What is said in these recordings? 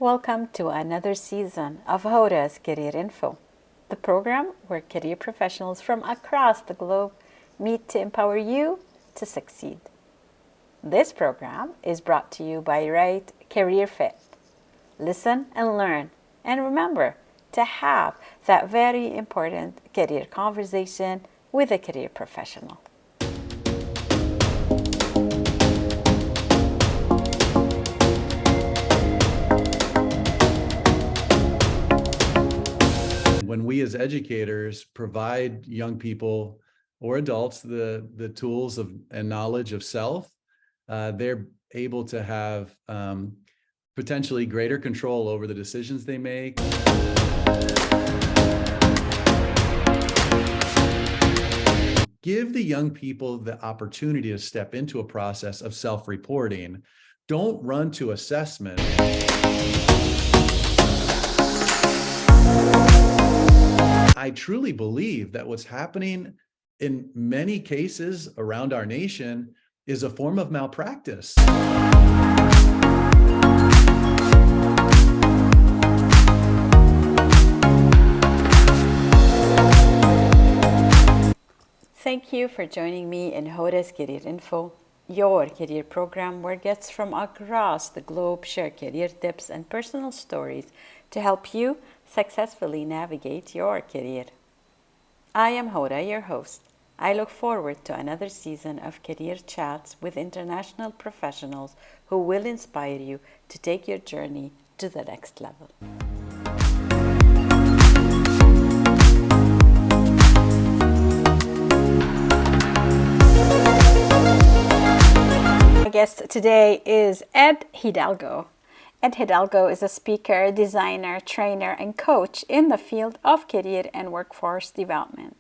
Welcome to another season of Hoda's Career Info, the program where career professionals from across the globe meet to empower you to succeed. This program is brought to you by Right Career Fit. Listen and learn, and remember to have that very important career conversation with a career professional. When we as educators provide young people or adults the tools and knowledge of self, they're able to have potentially greater control over the decisions they make. Give the young people the opportunity to step into a process of self-reporting. Don't run to assessment. I truly believe that what's happening in many cases around our nation is a form of malpractice. Thank you for joining me in Hoda's Career Info, your career program where guests from across the globe share career tips and personal stories to help you successfully navigate your career. I am Hoda, your host. I look forward to another season of career chats with international professionals who will inspire you to take your journey to the next level. My guest today is Ed Hidalgo. Ed Hidalgo is a speaker, designer, trainer, and coach in the field of career and workforce development.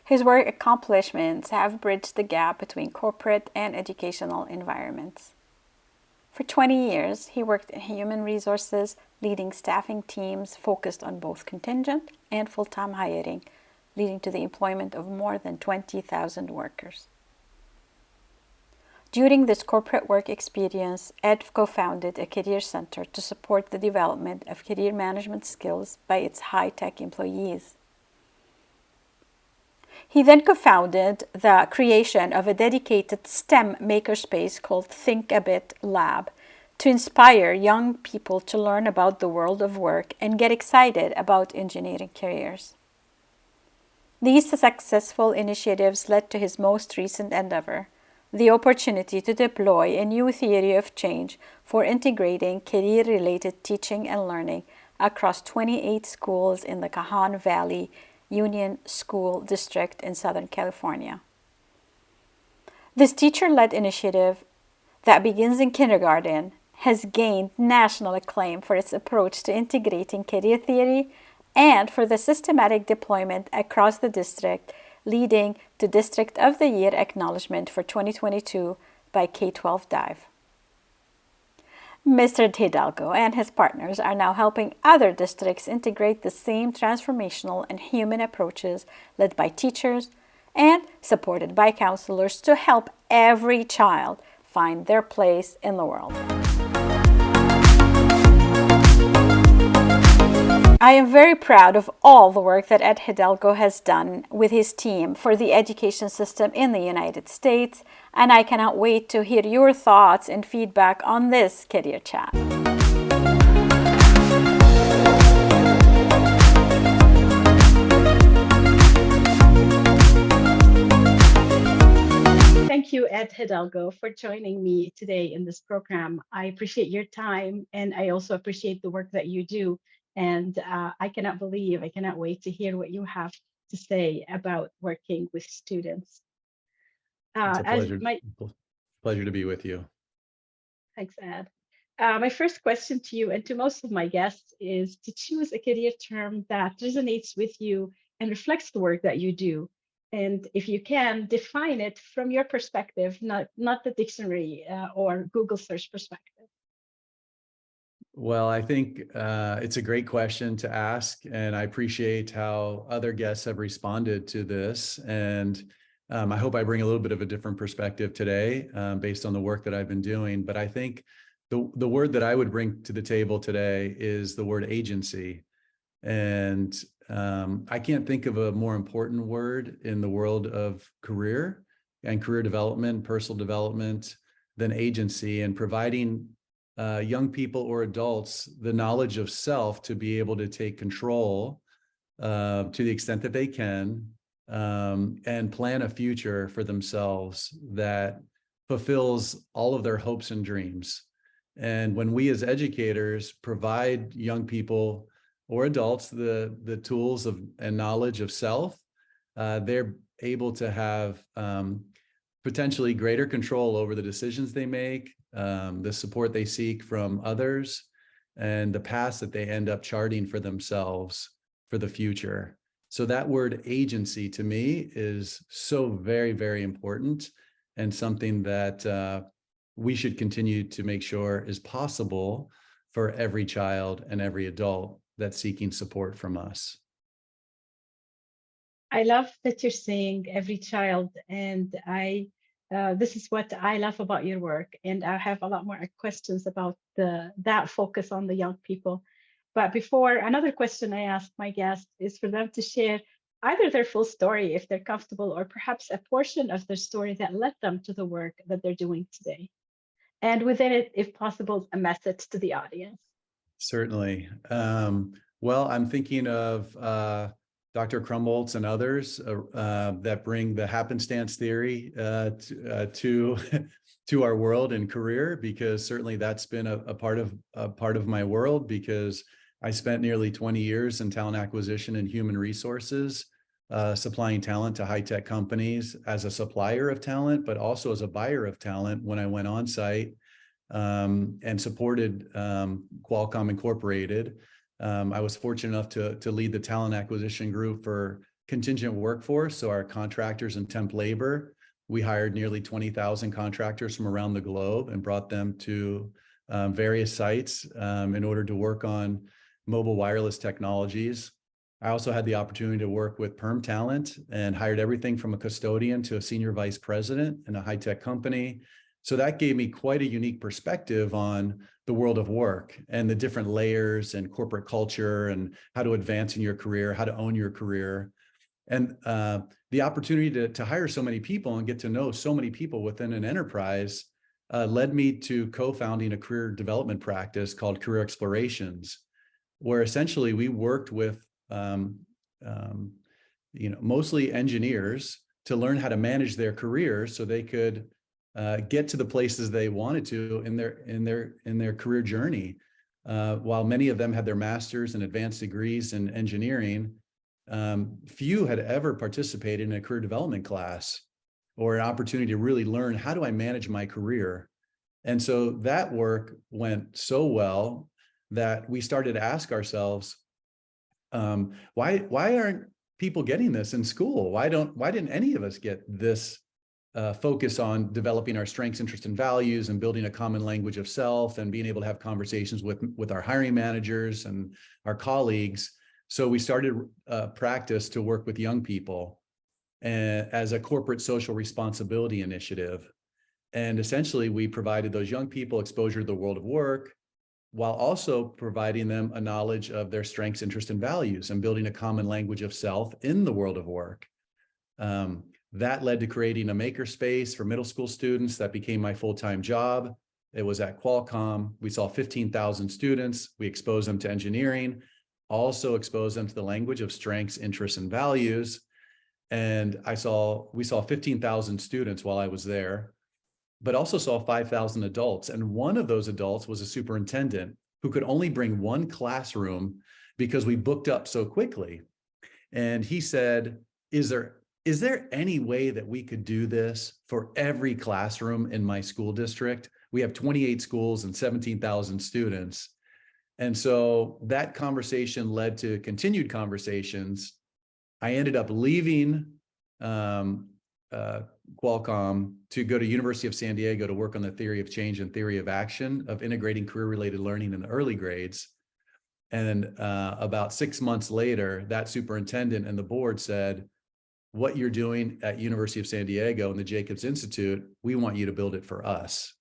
His work accomplishments have bridged the gap between corporate and educational environments. For 20 years, he worked in human resources, leading staffing teams focused on both contingent and full-time hiring, leading to the employment of more than 20,000 workers. During this corporate work experience, Ed co-founded a career center to support the development of career management skills by its high-tech employees. He then co-founded the creation of a dedicated STEM makerspace called Thinkabit Lab to inspire young people to learn about the world of work and get excited about engineering careers. These successful initiatives led to his most recent endeavor, the opportunity to deploy a new theory of change for integrating career-related teaching and learning across 28 schools in the Cajon Valley Union School District in Southern California. This teacher-led initiative that begins in kindergarten has gained national acclaim for its approach to integrating career theory and for the systematic deployment across the district, leading to District of the Year acknowledgement for 2022 by K-12 Dive. Mr. Hidalgo and his partners are now helping other districts integrate the same transformational and human approaches led by teachers and supported by counselors to help every child find their place in the world. I am very proud of all the work that Ed Hidalgo has done with his team for the education system in the United States, and I cannot wait to hear your thoughts and feedback on this career chat. Thank you, Ed Hidalgo, for joining me today in this program. I appreciate your time, and I also appreciate the work that you do. And I cannot wait to hear what you have to say about working with students. It's a pleasure to be with you. Thanks, Ed. My first question to you and to most of my guests is to choose a career term that resonates with you and reflects the work that you do. And if you can, define it from your perspective, not the dictionary or Google search perspective. Well, I think it's a great question to ask, and I appreciate how other guests have responded to this. And I hope I bring a little bit of a different perspective today based on the work that I've been doing. But I think The word that I would bring to the table today is the word agency. And I can't think of a more important word in the world of career and career development, personal development than agency, and providing young people or adults the knowledge of self to be able to take control to the extent that they can, and plan a future for themselves that fulfills all of their hopes and dreams. And when we as educators provide young people or adults the tools of and knowledge of self, they're able to have potentially greater control over the decisions they make, the support they seek from others, and the paths that they end up charting for themselves for the future. So that word agency to me is so very, very important, and something that we should continue to make sure is possible for every child and every adult that's seeking support from us. I love that you're saying every child, and this is what I love about your work. And I have a lot more questions about that focus on the young people. But before, another question I ask my guests is for them to share either their full story, if they're comfortable, or perhaps a portion of their story that led them to the work that they're doing today. And within it, if possible, a message to the audience. Certainly. Well, I'm thinking of Dr. Krumboltz and others that bring the happenstance theory to to our world and career, because certainly that's been a part of my world, because I spent nearly 20 years in talent acquisition and human resources, supplying talent to high-tech companies as a supplier of talent, but also as a buyer of talent when I went on site and supported Qualcomm Incorporated. I was fortunate enough to lead the talent acquisition group for contingent workforce, so our contractors and temp labor. We hired nearly 20,000 contractors from around the globe and brought them to various sites in order to work on mobile wireless technologies. I also had the opportunity to work with perm talent and hired everything from a custodian to a senior vice president in a high-tech company. So that gave me quite a unique perspective on the world of work and the different layers and corporate culture and how to advance in your career, how to own your career. And the opportunity to hire so many people and get to know so many people within an enterprise led me to co-founding a career development practice called Career Explorations, where essentially we worked with mostly engineers to learn how to manage their careers so they could get to the places they wanted to in their career journey. While many of them had their masters and advanced degrees in engineering, few had ever participated in a career development class or an opportunity to really learn, how do I manage my career? And so that work went so well that we started to ask ourselves, why aren't people getting this in school? Why didn't any of us get this focus on developing our strengths, interests, and values, and building a common language of self, and being able to have conversations with our hiring managers and our colleagues? So we started a practice to work with young people as a corporate social responsibility initiative. And essentially, we provided those young people exposure to the world of work, while also providing them a knowledge of their strengths, interests, and values, and building a common language of self in the world of work. That led to creating a makerspace for middle school students that became my full-time job. It was at Qualcomm. We saw 15,000 students. We exposed them to engineering, also exposed them to the language of strengths, interests, and values. And we saw 15,000 students while I was there, but also saw 5,000 adults. And one of those adults was a superintendent who could only bring one classroom because we booked up so quickly. And he said, is there any way that we could do this for every classroom in my school district? We have 28 schools and 17,000 students. And so that conversation led to continued conversations. I ended up leaving Qualcomm to go to University of San Diego to work on the theory of change and theory of action of integrating career-related learning in the early grades. And about 6 months later, that superintendent and the board said, what you're doing at University of San Diego and the Jacobs Institute, we want you to build it for us.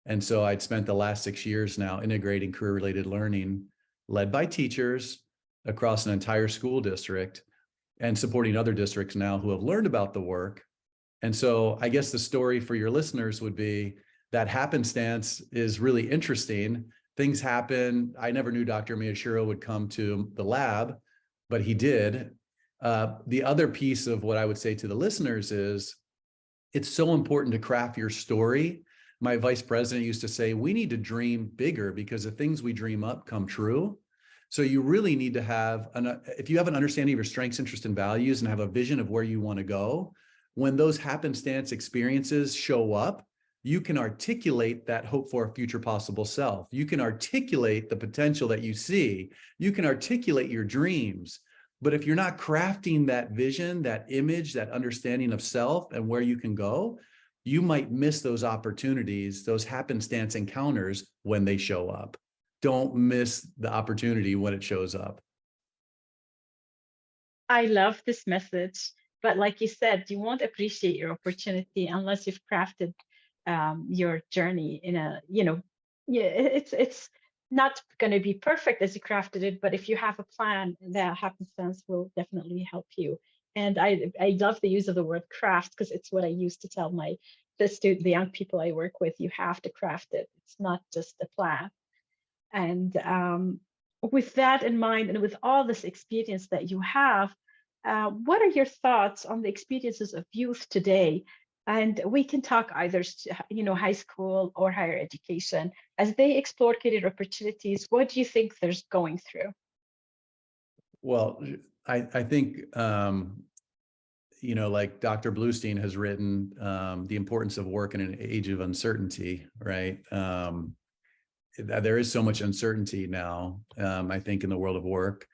And so I'd spent the last 6 years now integrating career-related learning led by teachers across an entire school district and supporting other districts now who have learned about the work. And so I guess the story for your listeners would be that happenstance is really interesting. Things happen. I never knew Dr. Miyashiro would come to the lab, but he did. The other piece of what I would say to the listeners is it's so important to craft your story. My vice president used to say, we need to dream bigger because the things we dream up come true. So you really need to have, if you have an understanding of your strengths, interests, and values and have a vision of where you want to go, when those happenstance experiences show up, you can articulate that hope for a future possible self. You can articulate the potential that you see. You can articulate your dreams. But if you're not crafting that vision, that image, that understanding of self and where you can go, you might miss those opportunities, those happenstance encounters when they show up. Don't miss the opportunity when it shows up. I love this message, but like you said, you won't appreciate your opportunity unless you've crafted your journey in a, yeah, it's not going to be perfect as you crafted it, but if you have a plan, that happenstance will definitely help you. And I love the use of the word craft because it's what I use to tell the young people I work with. You have to craft it. It's not just a plan. And with that in mind, and with all this experience that you have, what are your thoughts on the experiences of youth today? And we can talk either, high school or higher education, as they explore career opportunities. What do you think they're going through? Well, I think, like Dr. Bluestein has written, the importance of work in an age of uncertainty, right? There is so much uncertainty now, I think, in the world of work.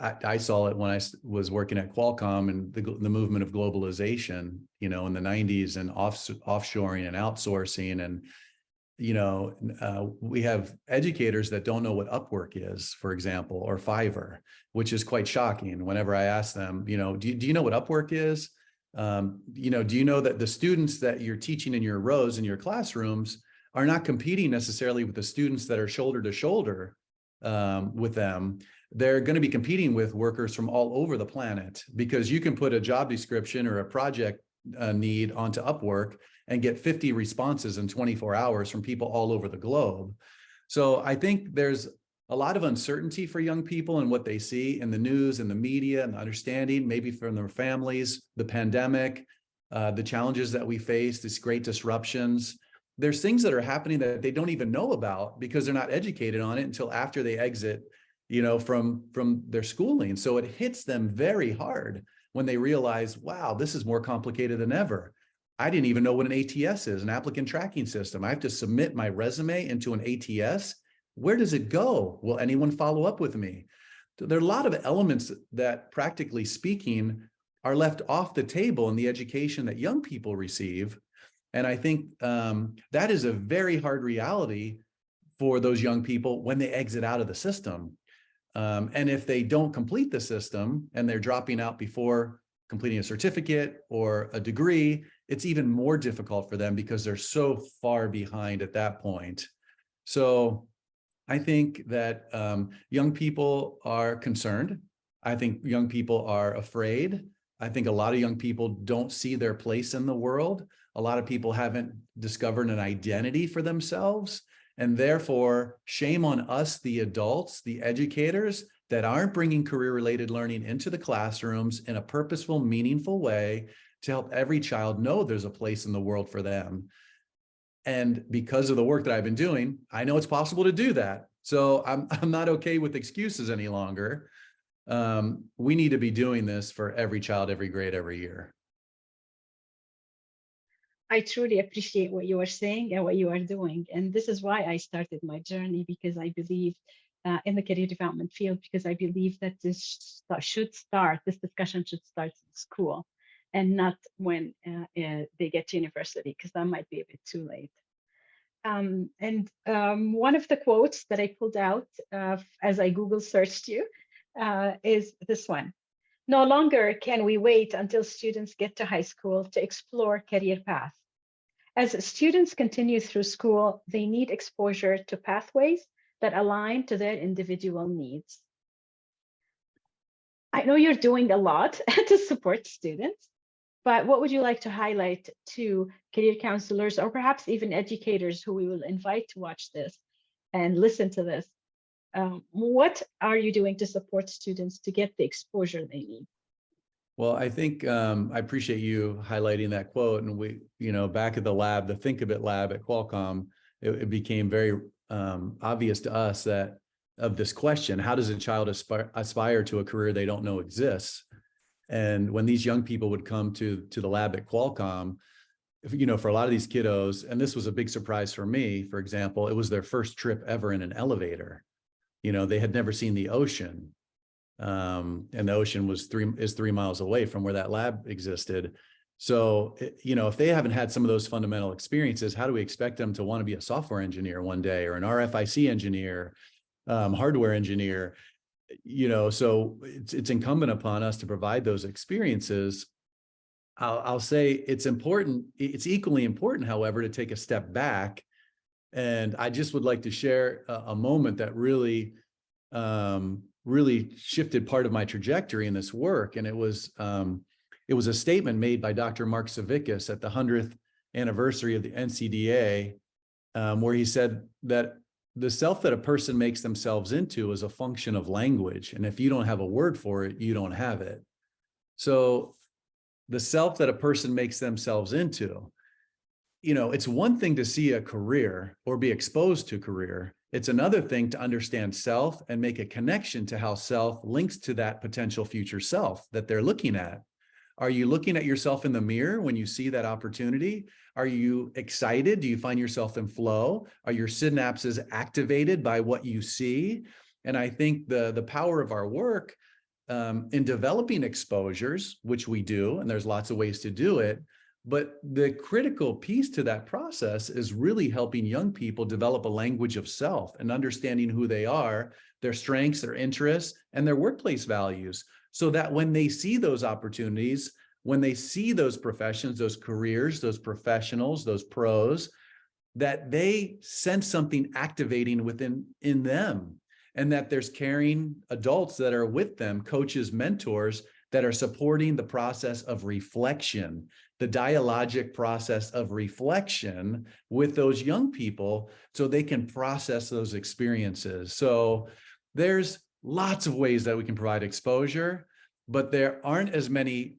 I saw it when I was working at Qualcomm and the movement of globalization, in the 90s, and offshoring and outsourcing. And, we have educators that don't know what Upwork is, for example, or Fiverr, which is quite shocking. Whenever I ask them, do you know what Upwork is? Do you know that the students that you're teaching in your rows in your classrooms are not competing necessarily with the students that are shoulder to shoulder with them? They're going to be competing with workers from all over the planet, because you can put a job description or a project need onto Upwork and get 50 responses in 24 hours from people all over the globe. So I think there's a lot of uncertainty for young people and what they see in the news and the media, and the understanding maybe from their families, the pandemic, the challenges that we face, these great disruptions. There's things that are happening that they don't even know about because they're not educated on it until after they exit, from their schooling. So it hits them very hard when they realize, wow, this is more complicated than ever. I didn't even know what an ATS is, an applicant tracking system. I have to submit my resume into an ATS. Where does it go? Will anyone follow up with me? There are a lot of elements that, practically speaking, are left off the table in the education that young people receive. And I think that is a very hard reality for those young people when they exit out of the system. And if they don't complete the system and they're dropping out before completing a certificate or a degree, it's even more difficult for them because they're so far behind at that point. So I think that young people are concerned. I think young people are afraid. I think a lot of young people don't see their place in the world. A lot of people haven't discovered an identity for themselves. And therefore, shame on us, the adults, the educators, that aren't bringing career-related learning into the classrooms in a purposeful, meaningful way to help every child know there's a place in the world for them. And because of the work that I've been doing, I know it's possible to do that. So I'm not okay with excuses any longer. We need to be doing this for every child, every grade, every year. I truly appreciate what you are saying and what you are doing. And this is why I started my journey, because I believe in the career development field, because I believe that this discussion should start in school and not when they get to university, because that might be a bit too late. One of the quotes that I pulled out as I Google searched you is this one. No longer can we wait until students get to high school to explore career paths. As students continue through school, they need exposure to pathways that align to their individual needs. I know you're doing a lot to support students, but what would you like to highlight to career counselors or perhaps even educators who we will invite to watch this and listen to this? What are you doing to support students to get the exposure they need? Well, I think I appreciate you highlighting that quote. And we, back at the lab, the Thinkabit Lab at Qualcomm, it became very obvious to us that of this question, how does a child aspire to a career they don't know exists? And when these young people would come to the lab at Qualcomm, for a lot of these kiddos, and this was a big surprise for me, for example, it was their first trip ever in an elevator. They had never seen the ocean. And the ocean is 3 miles away from where that lab existed. So, if they haven't had some of those fundamental experiences, how do we expect them to want to be a software engineer one day, or an RFIC engineer, hardware engineer? So it's incumbent upon us to provide those experiences. I'll say it's important. It's equally important, however, to take a step back. And I just would like to share a moment that really shifted part of my trajectory in this work. And it was a statement made by Dr. Mark Savickas at the 100th anniversary of the NCDA, where he said that the self that a person makes themselves into is a function of language. And if you don't have a word for it, you don't have it. So the self that a person makes themselves into, it's one thing to see a career or be exposed to career. It's another thing to understand self and make a connection to how self links to that potential future self that they're looking at. Are you looking at yourself in the mirror when you see that opportunity? Are you excited? Do you find yourself in flow? Are your synapses activated by what you see? And I think the power of our work in developing exposures, which we do, and there's lots of ways to do it, but the critical piece to that process is really helping young people develop a language of self and understanding who they are, their strengths, their interests, and their workplace values, so that when they see those opportunities, when they see those professions, those careers, those professionals, those pros, that they sense something activating in them, and that there's caring adults that are with them, coaches, mentors, that are supporting the process of reflection, the dialogic process of reflection with those young people, so they can process those experiences. So there's lots of ways that we can provide exposure, but there aren't as many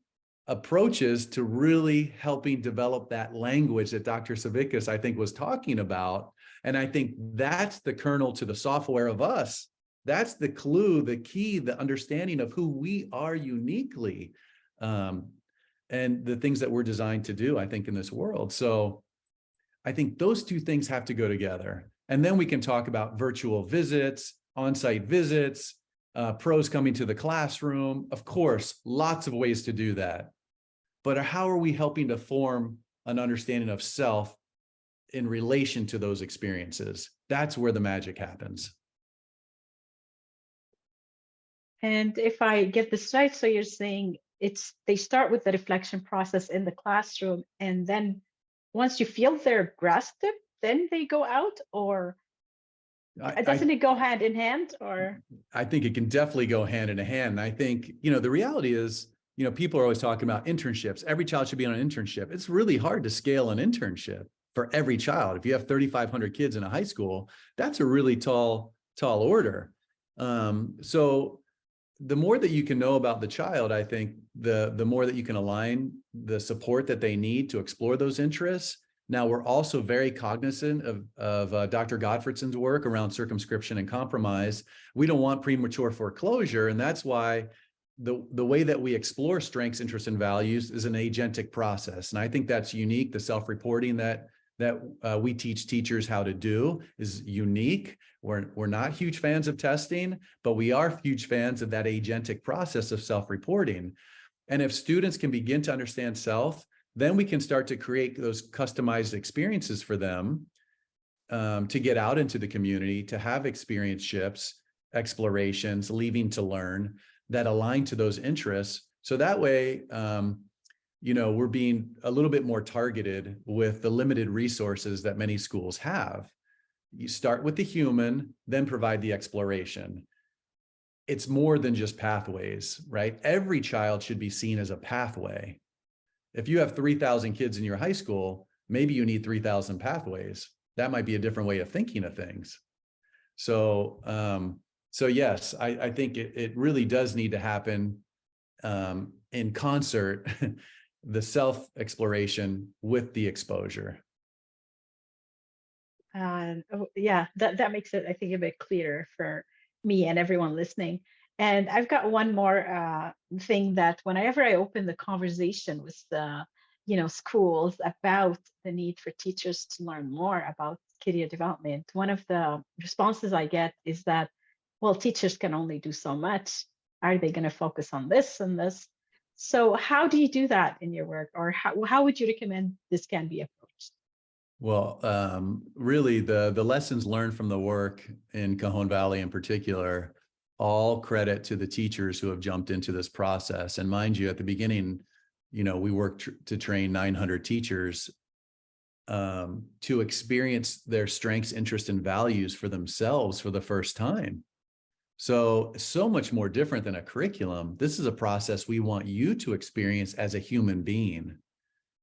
approaches to really helping develop that language that Dr. Savickas, I think, was talking about. And I think that's the kernel to the software of us. That's the clue, the key, the understanding of who we are uniquely, and the things that we're designed to do, I think, in this world. So I think those two things have to go together. And then we can talk about virtual visits, on-site visits, pros coming to the classroom. Of course, lots of ways to do that. But how are we helping to form an understanding of self in relation to those experiences? That's where the magic happens. And if I get this right, so you're saying they start with the reflection process in the classroom, and then once you feel they're grasped it, then they go out, or doesn't it go hand in hand? Or I think it can definitely go hand in hand. And I think, the reality is, people are always talking about internships. Every child should be on an internship. It's really hard to scale an internship for every child. If you have 3,500 kids in a high school, that's a really tall order. So the more that you can know about the child, I think the more that you can align the support that they need to explore those interests. Now, we're also very cognizant of Dr. Gottfredson's work around circumscription and compromise. We don't want premature foreclosure, and that's why the way that we explore strengths, interests, and values is an agentic process. And I think that's unique. The self-reporting that we teach teachers how to do is unique. We're not huge fans of testing, but we are huge fans of that agentic process of self-reporting. And if students can begin to understand self, then we can start to create those customized experiences for them to get out into the community, to have experiences, explorations, leaving to learn that align to those interests. So that way, we're being a little bit more targeted with the limited resources that many schools have. You start with the human, then provide the exploration. It's more than just pathways, right? Every child should be seen as a pathway. If you have 3,000 kids in your high school, maybe you need 3,000 pathways. That might be a different way of thinking of things. So, yes, I think it really does need to happen in concert, the self-exploration with the exposure. Yeah, that makes it, I think, a bit clearer for me and everyone listening. And I've got one more thing, that whenever I open the conversation with the, schools about the need for teachers to learn more about career development, one of the responses I get is that, well, teachers can only do so much. Are they going to focus on this and this? So how do you do that in your work, or how would you recommend this can be approached? Well, really, the lessons learned from the work in Cajon Valley in particular, all credit to the teachers who have jumped into this process. And mind you, at the beginning, we worked to train 900 teachers to experience their strengths, interests, and values for themselves for the first time. So much more different than a curriculum. This is a process we want you to experience as a human being.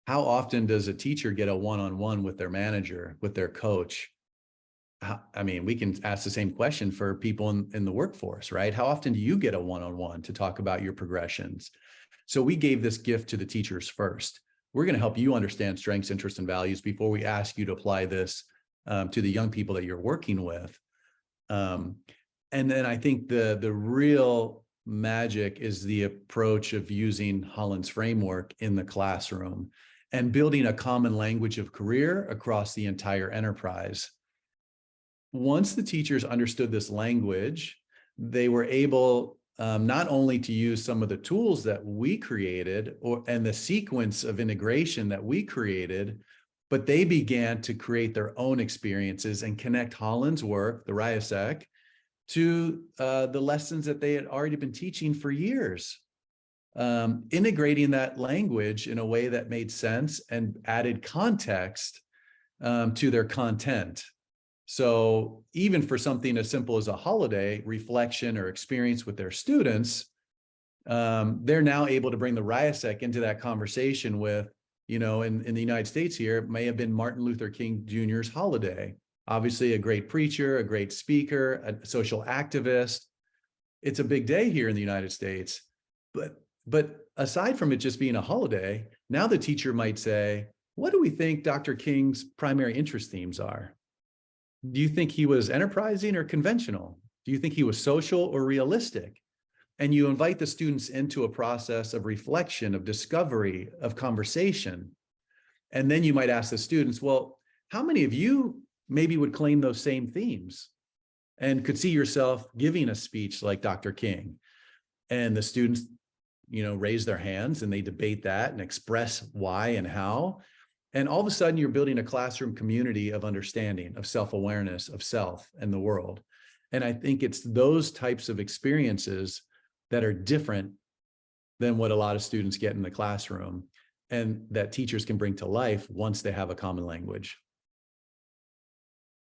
How often does a teacher get a one-on-one with their manager, with their coach? I mean, we can ask the same question for people in the workforce, right? How often do you get a one-on-one to talk about your progressions? So we gave this gift to the teachers first. We're going to help you understand strengths, interests, and values before we ask you to apply this to the young people that you're working with. And then I think the real magic is the approach of using Holland's framework in the classroom and building a common language of career across the entire enterprise. Once the teachers understood this language, they were able not only to use some of the tools that we created and the sequence of integration that we created, but they began to create their own experiences and connect Holland's work, the RIASEC, to the lessons that they had already been teaching for years. Integrating that language in a way that made sense and added context to their content. So even for something as simple as a holiday reflection or experience with their students, they're now able to bring the RIASEC into that conversation with, in the United States here, it may have been Martin Luther King Jr.'s holiday. Obviously a great preacher, a great speaker, a social activist. It's a big day here in the United States. But aside from it just being a holiday, now the teacher might say, what do we think Dr. King's primary interest themes are? Do you think he was enterprising or conventional? Do you think he was social or realistic? And you invite the students into a process of reflection, of discovery, of conversation. And then you might ask the students, well, how many of you maybe would claim those same themes and could see yourself giving a speech like Dr. King? And the students, raise their hands and they debate that and express why and how. And all of a sudden you're building a classroom community of understanding, of self-awareness, of self and the world. And I think it's those types of experiences that are different than what a lot of students get in the classroom and that teachers can bring to life once they have a common language.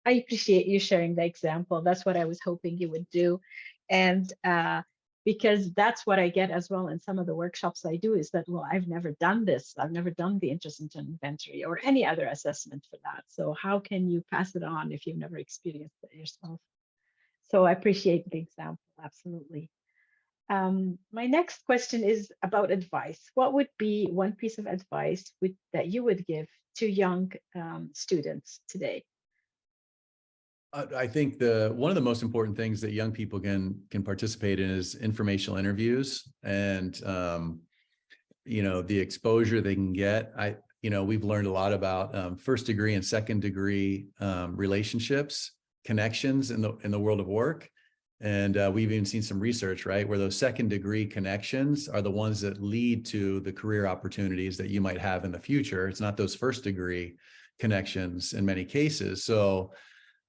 I appreciate you sharing the example. That's what I was hoping you would do. And because that's what I get as well in some of the workshops I do, is that, well, I've never done this. I've never done the interest inventory or any other assessment for that. So how can you pass it on if you've never experienced it yourself? So I appreciate the example, absolutely. My next question is about advice. What would be one piece of advice that you would give to young students today? I think one of the most important things that young people can participate in is informational interviews and the exposure they can get. We've learned a lot about first degree and second degree relationships, connections in the world of work. And we've even seen some research, right, where those second degree connections are the ones that lead to the career opportunities that you might have in the future. It's not those first degree connections in many cases. So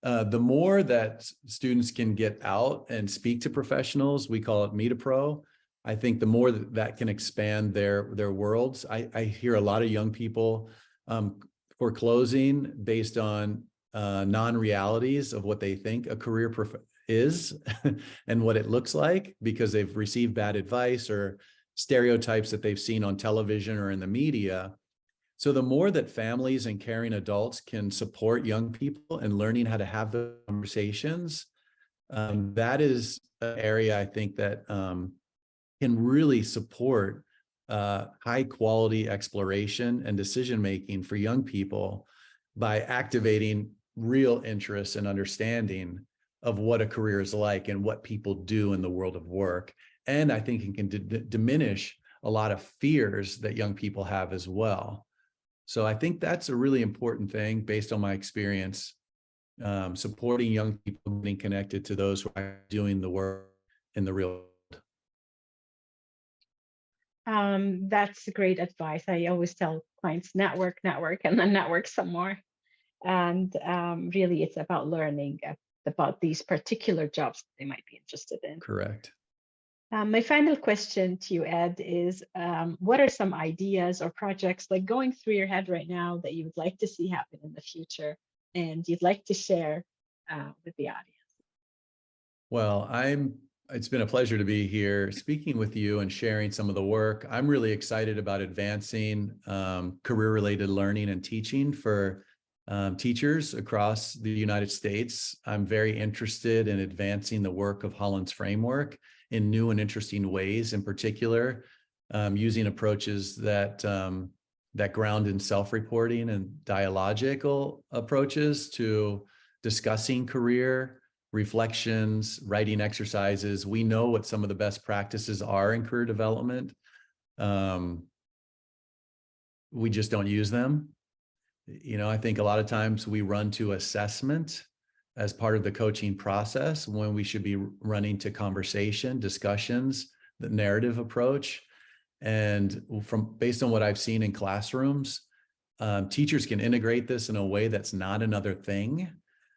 the more that students can get out and speak to professionals, we call it Meet a Pro, I think the more that can expand their worlds. I hear a lot of young people foreclosing based on non-realities of what they think a career is and what it looks like, because they've received bad advice or stereotypes that they've seen on television or in the media. So the more that families and caring adults can support young people and learning how to have the conversations, that is an area I think that can really support high quality exploration and decision making for young people by activating real interest and understanding of what a career is like and what people do in the world of work. And I think it can diminish a lot of fears that young people have as well. So I think that's a really important thing based on my experience, supporting young people getting connected to those who are doing the work in the real world. That's great advice. I always tell clients, network, and then network some more. And really, it's about learning about these particular jobs they might be interested in. Correct. My final question to you, Ed, is what are some ideas or projects like going through your head right now that you would like to see happen in the future and you'd like to share with the audience? Well, it's been a pleasure to be here speaking with you and sharing some of the work. I'm really excited about advancing career-related learning and teaching for teachers across the United States. I'm very interested in advancing the work of Holland's framework in new and interesting ways, in particular, using approaches that ground in self-reporting and dialogical approaches to discussing career reflections, writing exercises. We know what some of the best practices are in career development. We just don't use them. I think a lot of times we run to assessment as part of the coaching process when we should be running to conversation, discussions, the narrative approach. And based on what I've seen in classrooms, teachers can integrate this in a way that's not another thing.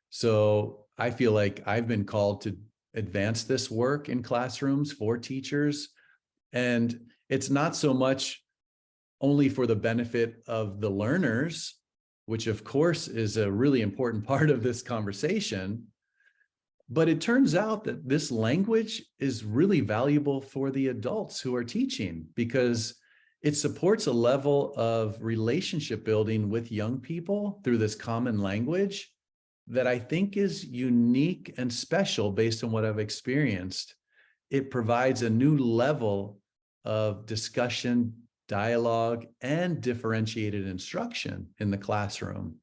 So I feel like I've been called to advance this work in classrooms for teachers. And it's not so much only for the benefit of the learners, which of course is a really important part of this conversation, but it turns out that this language is really valuable for the adults who are teaching, because it supports a level of relationship building with young people through this common language that I think is unique and special based on what I've experienced. It provides a new level of discussion, dialogue, and differentiated instruction in the classroom.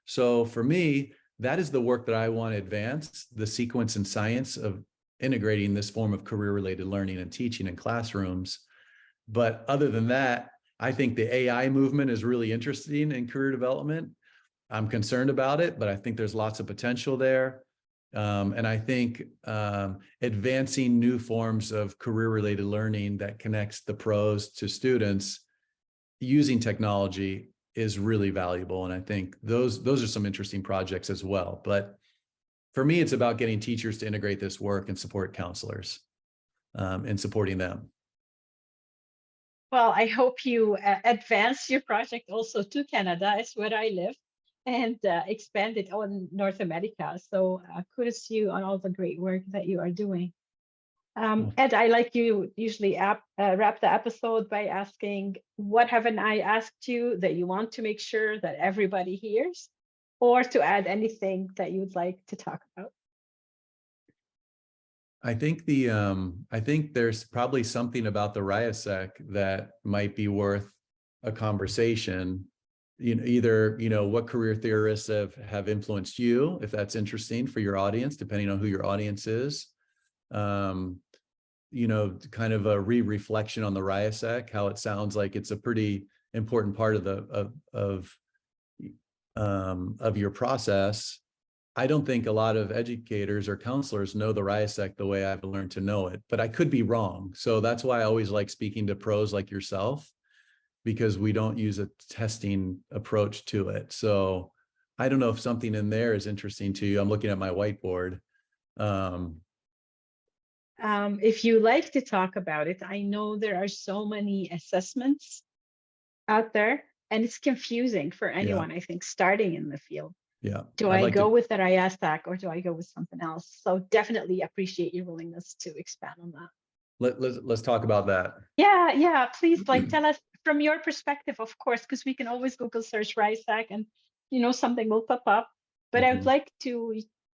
So for me, that is the work that I want to advance, the sequence and science of integrating this form of career-related learning and teaching in classrooms. But other than that, I think the AI movement is really interesting in career development. I'm concerned about it, but I think there's lots of potential there. And I think advancing new forms of career-related learning that connects the pros to students using technology is really valuable. And I think those are some interesting projects as well. But for me, it's about getting teachers to integrate this work and support counselors and supporting them. Well, I hope you advance your project also to Canada, is where I live, and expand it on North America. So kudos to you on all the great work that you are doing. Ed, I like you usually wrap the episode by asking, what haven't I asked you that you want to make sure that everybody hears, or to add anything that you'd like to talk about? I think I think there's probably something about the RIASEC that might be worth a conversation. Either what career theorists have influenced you, if that's interesting for your audience, depending on who your audience is. Kind of a reflection on the RIASEC, how it sounds like it's a pretty important part of your process. I don't think a lot of educators or counselors know the RIASEC the way I've learned to know it, but I could be wrong. So that's why I always like speaking to pros like yourself, because we don't use a testing approach to it. So I don't know if something in there is interesting to you. I'm looking at my whiteboard. If you like to talk about it, I know there are so many assessments out there, and it's confusing for Yeah, anyone, I think, starting in the field. yeah. Do I'd I like go to with the RIASTAC or do I go with something else? So definitely appreciate your willingness to expand on that. let's talk about that. Yeah, please, like, tell us from your perspective, of course, because we can always Google search RIASTAC and something will pop up. But I would Mhm. like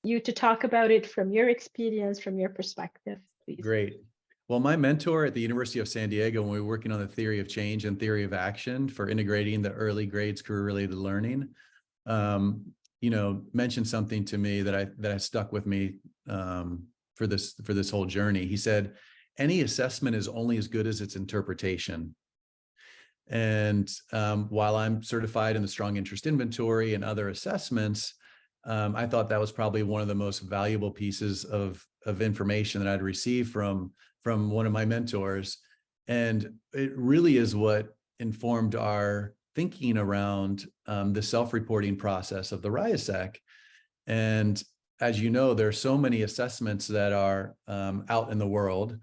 you to talk about it from your experience, from your perspective, please. Great. Well, my mentor at the University of San Diego, when we were working on the theory of change and theory of action for integrating the early grades career-related learning, mentioned something to me that stuck with me for this whole journey. He said, any assessment is only as good as its interpretation. And while I'm certified in the strong interest inventory and other assessments, I thought that was probably one of the most valuable pieces of information that I'd received from one of my mentors. And it really is what informed our thinking around the self-reporting process of the RIASEC. And as you know, there are so many assessments that are out in the world,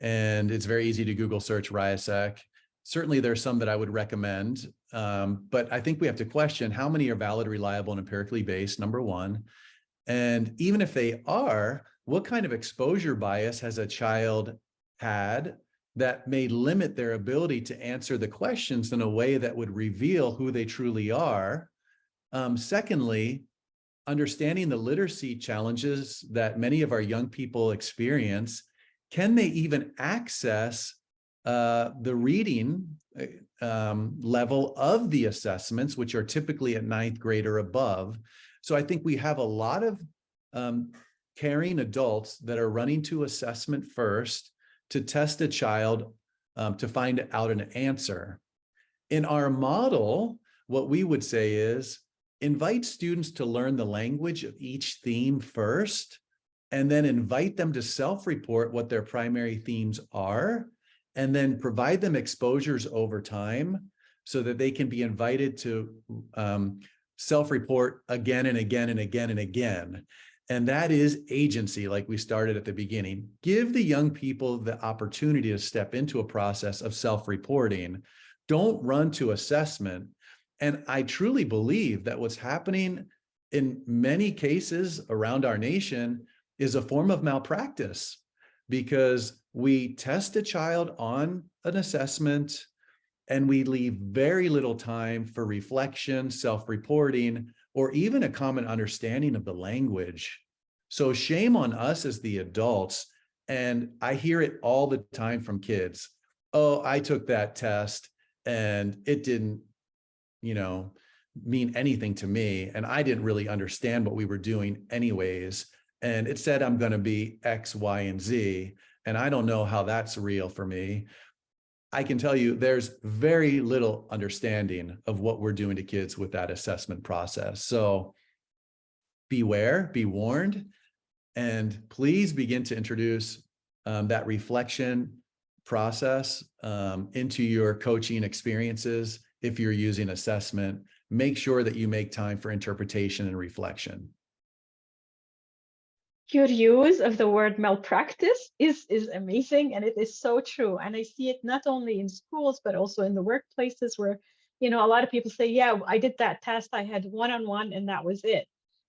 and it's very easy to Google search RIASEC. Certainly there's some that I would recommend, but I think we have to question how many are valid, reliable, and empirically based, number one. And even if they are, what kind of exposure bias has a child had that may limit their ability to answer the questions in a way that would reveal who they truly are? Secondly, understanding the literacy challenges that many of our young people experience, can they even access the reading level of the assessments, which are typically at 9th grade or above? So I think we have a lot of caring adults that are running to assessment first to test a child to find out an answer. In our model, what we would say is invite students to learn the language of each theme first, and then invite them to self-report what their primary themes are, and then provide them exposures over time so that they can be invited to self-report again and again and again and again. And that is agency, like we started at the beginning. Give the young people the opportunity to step into a process of self-reporting. Don't run to assessment. And I truly believe that what's happening in many cases around our nation is a form of malpractice, because we test a child on an assessment and we leave very little time for reflection, self-reporting, or even a common understanding of the language. So shame on us as the adults. And I hear it all the time from kids. Oh, I took that test and it didn't, mean anything to me. And I didn't really understand what we were doing anyways. And it said I'm going to be X, Y, and Z. And I don't know how that's real for me. I can tell you there's very little understanding of what we're doing to kids with that assessment process. So beware, be warned, and please begin to introduce that reflection process into your coaching experiences. If you're using assessment, make sure that you make time for interpretation and reflection. Your use of the word malpractice is amazing, and it is so true. And I see it not only in schools, but also in the workplaces where, a lot of people say, yeah, I did that test, I had one-on-one and that was it.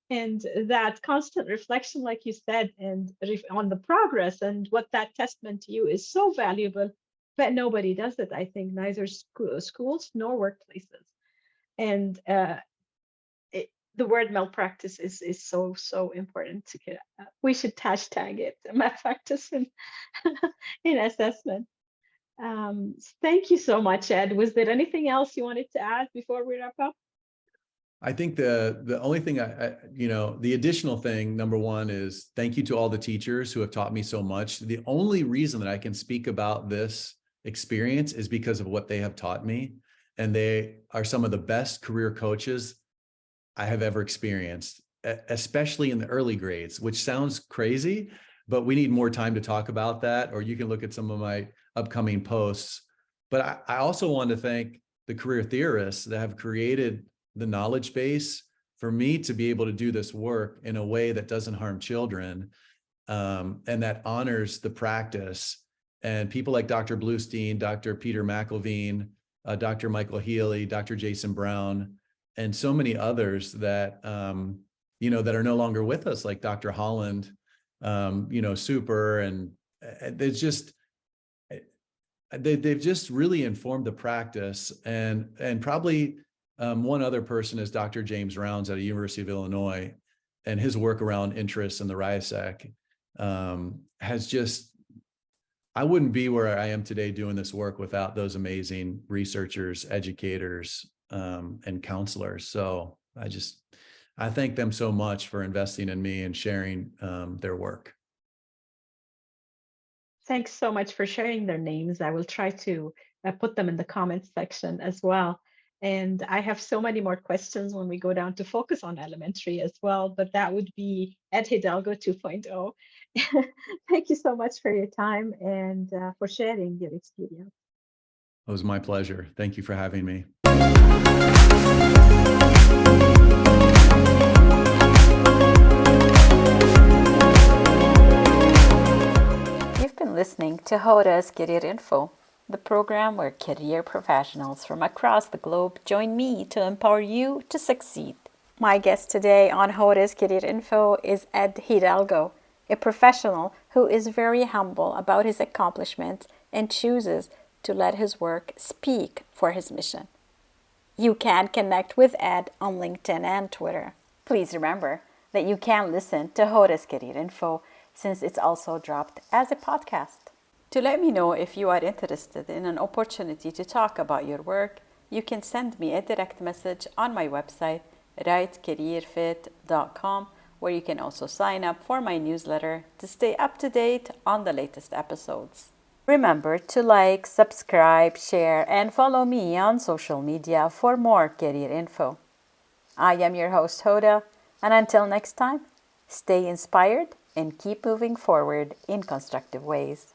And that constant reflection, like you said, and on the progress and what that test meant to you is so valuable, but nobody does it, I think, neither schools nor workplaces. And the word malpractice is so important to get. We should hashtag it malpractice in in assessment. Thank you so much, Ed. Was there anything else you wanted to add before we wrap up? I think the only thing the additional thing, number one, is thank you to all the teachers who have taught me so much. The only reason that I can speak about this experience is because of what they have taught me. And they are some of the best career coaches I have ever experienced, especially in the early grades, which sounds crazy, but we need more time to talk about that, or you can look at some of my upcoming posts. But I also want to thank the career theorists that have created the knowledge base for me to be able to do this work in a way that doesn't harm children. and that honors the practice. And people like Dr. Bluestein, Dr. Peter McElveen, Dr. Michael Healy, Dr. Jason Brown, and so many others that, that are no longer with us, like Dr. Holland, Super, and it's just, they've just really informed the practice. And probably one other person is Dr. James Rounds at the University of Illinois, and his work around interest in the RIASEC has just, I wouldn't be where I am today doing this work without those amazing researchers, educators, and counselors. So I thank them so much for investing in me and sharing their work. Thanks so much for sharing their names. I will try to put them in the comments section as well. And I have so many more questions when we go down to focus on elementary as well, but that would be Ed Hidalgo 2.0. Thank you so much for your time and for sharing your experience. It was my pleasure. Thank you for having me. You've been listening to Hoda's Career Info, the program where career professionals from across the globe join me to empower you to succeed. My guest today on Hoda's Career Info is Ed Hidalgo, a professional who is very humble about his accomplishments and chooses to let his work speak for his mission. You can connect with Ed on LinkedIn and Twitter. Please remember that you can listen to Hoda's Career Info since it's also dropped as a podcast. To let me know if you are interested in an opportunity to talk about your work, you can send me a direct message on my website, rightcareerfit.com, where you can also sign up for my newsletter to stay up to date on the latest episodes. Remember to like, subscribe, share, and follow me on social media for more career info. I am your host, Hoda, and until next time, stay inspired and keep moving forward in constructive ways.